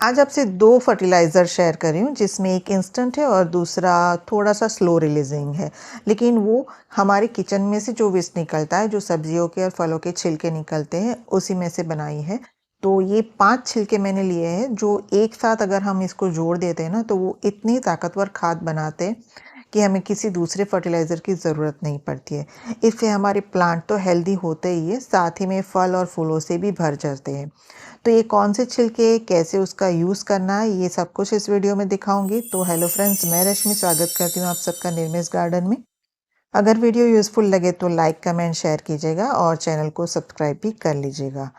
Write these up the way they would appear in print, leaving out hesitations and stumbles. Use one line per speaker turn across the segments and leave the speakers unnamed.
आज आपसे 2 fertiliser share कर रही हूँ जिसमें एक इंस्टेंट है और दूसरा थोड़ा-सा स्लो रिलीज़िंग है। लेकिन वो हमारे किचन में से जो वेस्ट निकलता है, जो सब्जियों के और फलों के छिलके निकलते हैं, उसी में से बनाई है। तो ये 5 छिलके मैंने लिए हैं जो एक साथ अगर हम इसको जोड़ देते हैं ना, तो वो इतनी ताकतवर खाद बनाते हैं कि हमें किसी दूसरे फर्टिलाइज़र की ज़रूरत नहीं पड़ती है। इससे हमारे प्लांट तो हेल्दी होते ही है, साथ ही में फल और फूलों से भी भर जाते हैं। तो ये कौन से छिलके, कैसे उसका यूज़ करना है, ये सब कुछ इस वीडियो में दिखाऊंगी। तो हेलो फ्रेंड्स, मैं रश्मि स्वागत करती हूँ आप सबका निर्मिस गार्डन में। अगर वीडियो यूज़फुल लगे तो लाइक, कमेंट, शेयर कीजिएगा और चैनल को सब्सक्राइब भी कर लीजिएगा।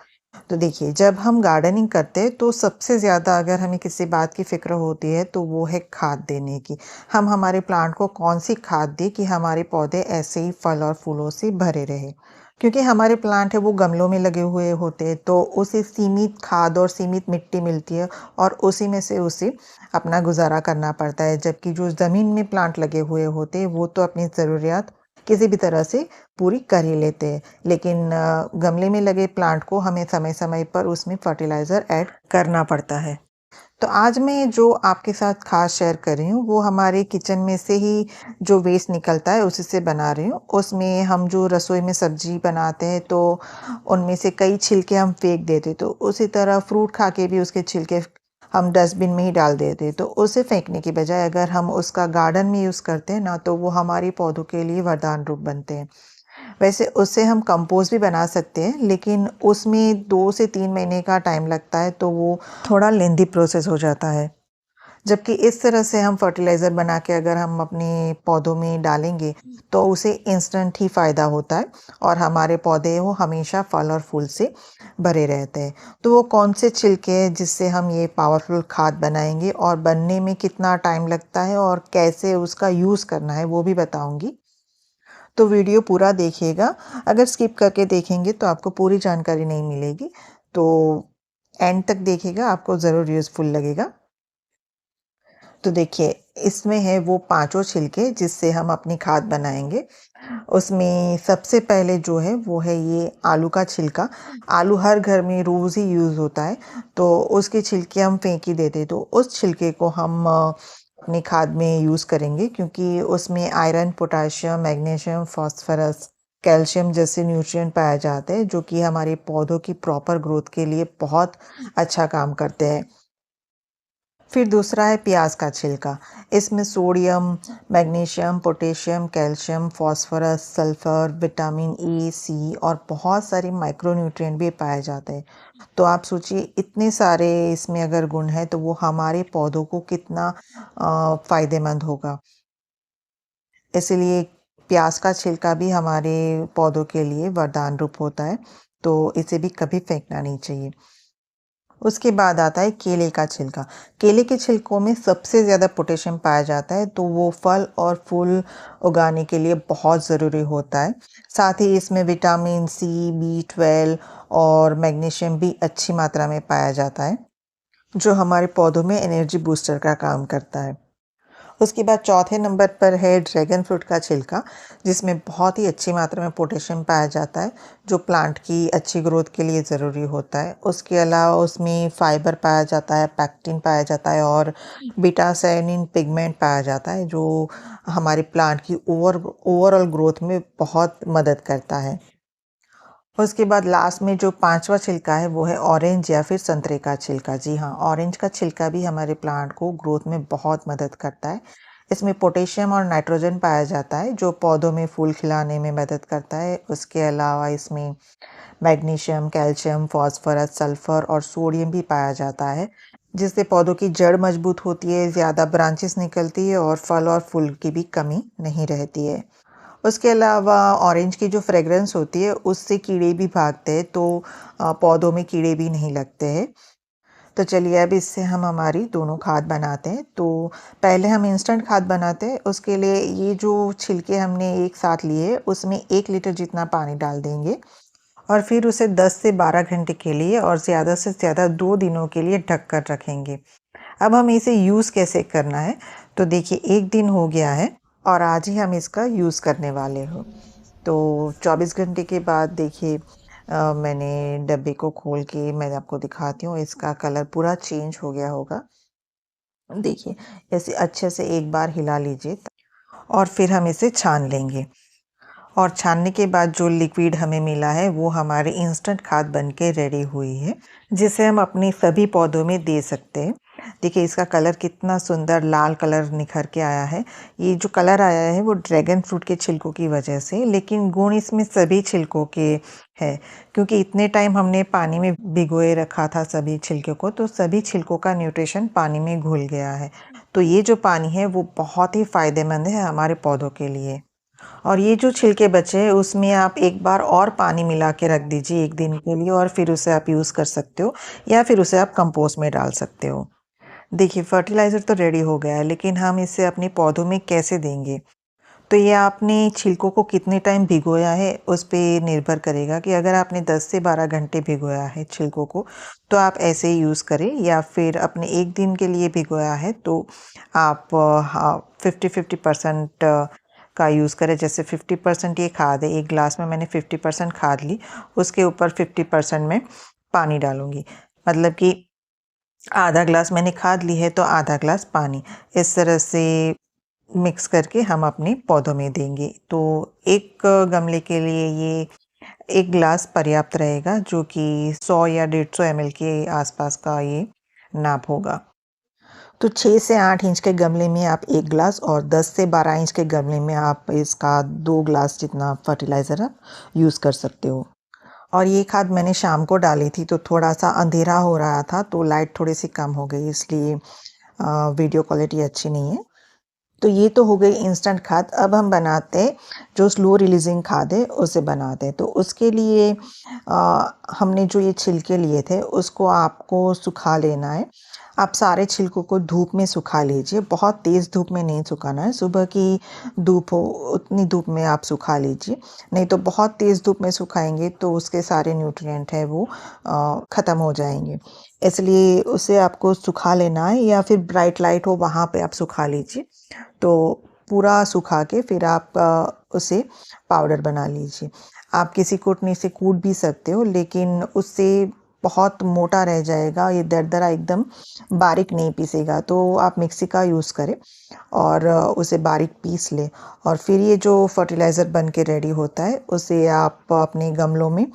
तो देखिए, जब हम गार्डनिंग करते हैं तो सबसे ज़्यादा अगर हमें किसी बात की फ़िक्र होती है तो वो है खाद देने की। हम हमारे प्लांट को कौन सी खाद दें कि हमारे पौधे ऐसे ही फल और फूलों से भरे रहें। क्योंकि हमारे प्लांट है वो गमलों में लगे हुए होते हैं, तो उसे सीमित खाद और सीमित मिट्टी मिलती है और उसी में से उसे अपना गुजारा करना पड़ता है। जबकि जो ज़मीन में प्लांट लगे हुए होते हैं वो तो अपनी ज़रूरियात किसी भी तरह से पूरी कर ही लेते हैं। लेकिन गमले में लगे प्लांट को हमें समय-समय पर उसमें फर्टिलाइज़र ऐड करना पड़ता है। तो आज मैं जो आपके साथ ख़ास शेयर कर रही हूँ वो हमारे किचन में से ही जो वेस्ट निकलता है उसी से बना रही हूँ। उसमें हम जो रसोई में सब्ज़ी बनाते हैं तो उनमें से कई छिलके हम फेंक देते, तो उसी तरह फ्रूट खा के भी उसके छिलके हम डस्टबिन में ही डाल देते। तो उसे फेंकने की बजाय अगर हम उसका गार्डन में यूज़ करते हैं ना, तो वो हमारे पौधों के लिए वरदान रूप बनते हैं। वैसे उससे हम कंपोस्ट भी बना सकते हैं, लेकिन उसमें 2 से 3 महीने का टाइम लगता है, तो वो थोड़ा लेंदी प्रोसेस हो जाता है। जबकि इस तरह से हम फर्टिलाइज़र बना के अगर हम अपने पौधों में डालेंगे, तो उसे इंस्टेंट ही फ़ायदा होता है और हमारे पौधे वो हमेशा फल और फूल से भरे रहते हैं। तो वो कौन से छिलके हैं जिससे हम ये पावरफुल खाद बनाएँगे और बनने में कितना टाइम लगता है और कैसे उसका यूज़ करना है, वो भी बताऊँगी। तो वीडियो पूरा देखिएगा। अगर स्किप करके देखेंगे तो आपको पूरी जानकारी नहीं मिलेगी। तो एंड तक देखिएगा, आपको ज़रूर यूज़फुल लगेगा। तो देखिए, इसमें है वो पाँचों छिलके जिससे हम अपनी खाद बनाएँगे। उसमें सबसे पहले जो है वो है ये आलू का छिलका। आलू हर घर में रोज़ ही यूज़ होता है, तो उसके छिलके हम फेंक ही देते, तो उस छिलके को हम अपनी खाद में यूज़ करेंगे क्योंकि उसमें iron, potassium, magnesium, phosphorus, calcium जैसे न्यूट्रिएंट पाए जाते हैं जो कि हमारे पौधों की प्रॉपर ग्रोथ के लिए बहुत अच्छा काम करते हैं। फिर दूसरा है प्याज का छिलका। इसमें sodium, magnesium, potassium, calcium, phosphorus, sulphur, vitamin A, C और बहुत सारे माइक्रोन्यूट्रिएंट भी पाए जाते हैं। तो आप सोचिए, इतने सारे इसमें अगर गुण हैं तो वो हमारे पौधों को कितना फ़ायदेमंद होगा। इसलिए प्याज का छिलका भी हमारे पौधों के लिए वरदान रूप होता है, तो इसे भी कभी फेंकना नहीं चाहिए। उसके बाद आता है केले का छिलका। केले के छिलकों में सबसे ज़्यादा पोटेशियम पाया जाता है, तो वो फल और फूल उगाने के लिए बहुत ज़रूरी होता है। साथ ही इसमें विटामिन सी, बी12 और मैग्नीशियम भी अच्छी मात्रा में पाया जाता है, जो हमारे पौधों में एनर्जी बूस्टर का काम करता है। उसके बाद चौथे नंबर पर है ड्रैगन फ्रूट का छिलका, जिसमें बहुत ही अच्छी मात्रा में पोटेशियम पाया जाता है, जो प्लांट की अच्छी ग्रोथ के लिए ज़रूरी होता है। उसके अलावा उसमें फाइबर पाया जाता है, पैक्टिन पाया जाता है और बीटा सैनिन पिगमेंट पाया जाता है, जो हमारे प्लांट की ओवरऑल ग्रोथ में बहुत मदद करता है। उसके बाद लास्ट में जो पांचवा छिलका है वो है ऑरेंज या फिर संतरे का छिलका। जी हाँ, ऑरेंज का छिलका भी हमारे प्लांट को ग्रोथ में बहुत मदद करता है। इसमें पोटेशियम और नाइट्रोजन पाया जाता है जो पौधों में फूल खिलाने में मदद करता है। उसके अलावा इसमें मैग्नीशियम, कैल्शियम, फास्फोरस, सल्फर और सोडियम भी पाया जाता है, जिससे पौधों की जड़ मजबूत होती है, ज़्यादा ब्रांचेस निकलती है और फल और फूल की भी कमी नहीं रहती है। उसके अलावा ऑरेंज की जो फ्रेगरेंस होती है उससे कीड़े भी भागते हैं, तो पौधों में कीड़े भी नहीं लगते हैं। तो चलिए अब इससे हम हमारी दोनों खाद बनाते हैं। तो पहले हम इंस्टेंट खाद बनाते हैं। उसके लिए ये जो छिलके हमने एक साथ लिए उसमें 1 लीटर जितना पानी डाल देंगे और फिर उसे 10 से 12 घंटे के लिए और ज़्यादा से ज़्यादा 2 दिनों के लिए ढक कर रखेंगे। अब हम इसे यूज़ कैसे करना है, तो देखिए 1 दिन हो गया है और आज ही हम इसका यूज़ करने वाले हो। तो 24 घंटे के बाद देखिए मैंने डब्बे को खोल के मैं आपको दिखाती हूँ, इसका कलर पूरा चेंज हो गया होगा। देखिए, ऐसे अच्छे से एक बार हिला लीजिए और फिर हम इसे छान लेंगे। और छानने के बाद जो लिक्विड हमें मिला है वो हमारी इंस्टेंट खाद बनके रेडी हुई है, जिसे हम अपने सभी पौधों में दे सकते हैं। देखिए इसका कलर कितना सुंदर लाल कलर निखर के आया है। ये जो कलर आया है वो ड्रैगन फ्रूट के छिलकों की वजह से, लेकिन गुण इसमें सभी छिलकों के है, क्योंकि इतने टाइम हमने पानी में भिगोए रखा था सभी छिलकों को, तो सभी छिलकों का न्यूट्रिशन पानी में घुल गया है। तो ये जो पानी है वो बहुत ही फ़ायदेमंद है हमारे पौधों के लिए। और ये जो छिलके बचे हैं उसमें आप एक बार और पानी मिला के रख दीजिए 1 दिन के लिए, और फिर उसे आप यूज़ कर सकते हो या फिर उसे आप कंपोस्ट में डाल सकते हो। देखिए फर्टिलाइज़र तो रेडी हो गया है, लेकिन हम इसे अपने पौधों में कैसे देंगे? तो ये आपने छिलकों को कितने टाइम भिगोया है उस पे निर्भर करेगा, कि अगर आपने 10 से 12 घंटे भिगोया है छिलकों को तो आप ऐसे ही यूज़ करें, या फिर अपने 1 दिन के लिए भिगोया है तो आप हाँ 50-50% का यूज़ करें। जैसे 50% ये खाद है, 1 ग्लास में मैंने 50% खाद ली, उसके ऊपर 50% मैं पानी डालूँगी। मतलब कि आधा ग्लास मैंने खाद ली है तो आधा ग्लास पानी, इस तरह से मिक्स करके हम अपने पौधों में देंगे। तो एक गमले के लिए ये 1 ग्लास पर्याप्त रहेगा, जो कि 100 या 150 ml के आसपास का ये नाप होगा। तो 6 से 8 इंच के गमले में आप 1 ग्लास और 10 से 12 इंच के गमले में आप इसका 2 ग्लास जितना फर्टिलाइज़र आप यूज़ कर सकते हो। और ये खाद मैंने शाम को डाली थी तो थोड़ा-सा अंधेरा हो रहा था, तो लाइट थोड़ी-सी कम हो गई, इसलिए वीडियो क्वालिटी अच्छी नहीं है। तो ये तो हो गई इंस्टेंट खाद। अब हम बनाते हैं जो स्लो रिलीजिंग खाद है उसे बनाते हैं। तो उसके लिए हमने जो ये छिलके लिए थे उसको आपको सुखा लेना है। आप सारे छिलकों को धूप में सुखा लीजिए, बहुत तेज़ धूप में नहीं सुखाना है। सुबह की धूप हो उतनी धूप में आप सुखा लीजिए, नहीं तो बहुत तेज़ धूप में सुखाएंगे तो उसके सारे न्यूट्रिएंट है वो ख़त्म हो जाएंगे। इसलिए उसे आपको सुखा लेना है, या फिर ब्राइट लाइट हो वहाँ पे आप सुखा लीजिए। तो पूरा सुखा के फिर आप उसे पाउडर बना लीजिए। आप किसी कूटनी से कूट भी सकते हो, लेकिन उससे बहुत मोटा रह जाएगा, ये दरदरा एकदम बारीक नहीं पीसेगा। तो आप मिक्सी का यूज़ करें और उसे बारीक पीस लें, और फिर ये जो फर्टिलाइज़र बन के रेडी होता है उसे आप अपने गमलों में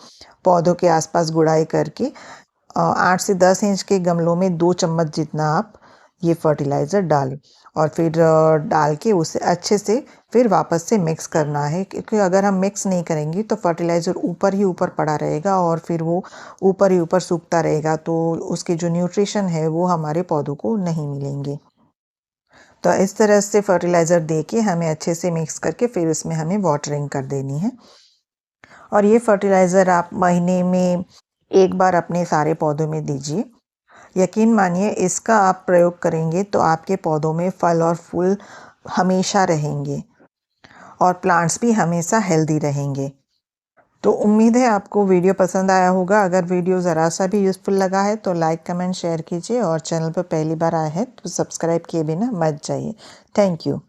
पौधों के आसपास गुड़ाई करके 8 से 10 इंच के गमलों में 2 चम्मच जितना आप ये फर्टिलाइज़र डालें, और फिर डाल के उसे अच्छे से फिर वापस से मिक्स करना है, क्योंकि अगर हम मिक्स नहीं करेंगे तो फर्टिलाइज़र ऊपर ही ऊपर पड़ा रहेगा और फिर वो ऊपर ही ऊपर सूखता रहेगा, तो उसके जो न्यूट्रिशन है वो हमारे पौधों को नहीं मिलेंगे। तो इस तरह से फर्टिलाइज़र दे के हमें अच्छे से मिक्स करके फिर उसमें हमें वाटरिंग कर देनी है। और ये फर्टिलाइज़र आप महीने में 1 बार अपने सारे पौधों में दीजिए। यकीन मानिए इसका आप प्रयोग करेंगे तो आपके पौधों में फल और फूल हमेशा रहेंगे, और प्लांट्स भी हमेशा हेल्दी रहेंगे। तो उम्मीद है आपको वीडियो पसंद आया होगा। अगर वीडियो ज़रा सा भी यूज़फुल लगा है तो लाइक कमेंट शेयर कीजिए, और चैनल पर पहली बार आए हैं तो सब्सक्राइब किए बिना मत जाइए। Thank you.